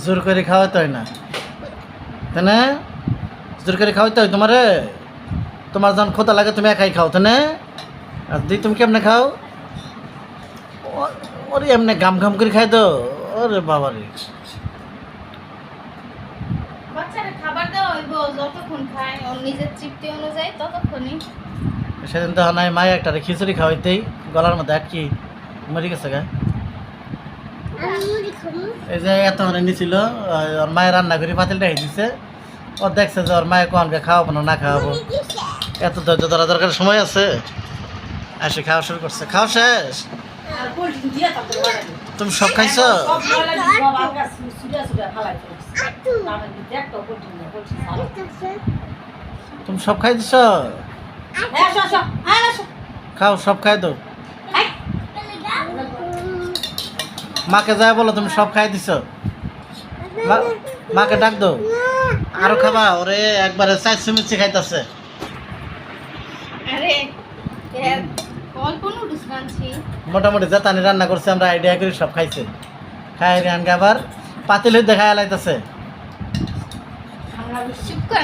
জোর করে খাওয়াতে হয় না, তাই না? জোর করে খাওয়াতে হয় তোমারে। তোমার যখন খোতা লাগে তুমি একাই খাও, তাই না? আর দিই তুমি কেমনে খাও? ওরে এমনি গাম ঘাম করে খাই তো। ওরে বাবা রে, বাচ্চারা খাবার দেওয়া হইব যতক্ষণ খায় ওর নিজের তৃপ্তি অনুযায়ী ততক্ষণই। সেদিন তো নাই মায়ে একটা খিচুড়ি খাওয়াইতেই গলার মধ্যে আর কি মরে গেছে গা। এই যে এত মানে নিছিল, ওর মায়ের রান্না করে পাতিলটা হয়ে দিছে। ও দেখছে যে ওর মায়ে কনকে খাওয়াবো না খাওয়াবো, এত ধৈর্য ধরা দরকার সময় আছে। এসে খাওয়া শুরু করছে। খাওয়া শেষ? তুমি সব খাইছো? তুমি সব খাই দিছ? খাও, সব খাই দাও। মাকে যায় বলো তুমি সব খাই দিছ। মাকে ডাক দাও, আরো খাবা। ওরে একবারে 400 মিষ্টি খাইতেছে। আরে অল্প নুডলস রাঁধছি। মোটামুটি জাতানি রান্না করছে, আমরা আইডিয়া করে সব খাইছে। খাই আনকে আবার পাতিল দেখা লাইতেছে। আমরা চুপ করে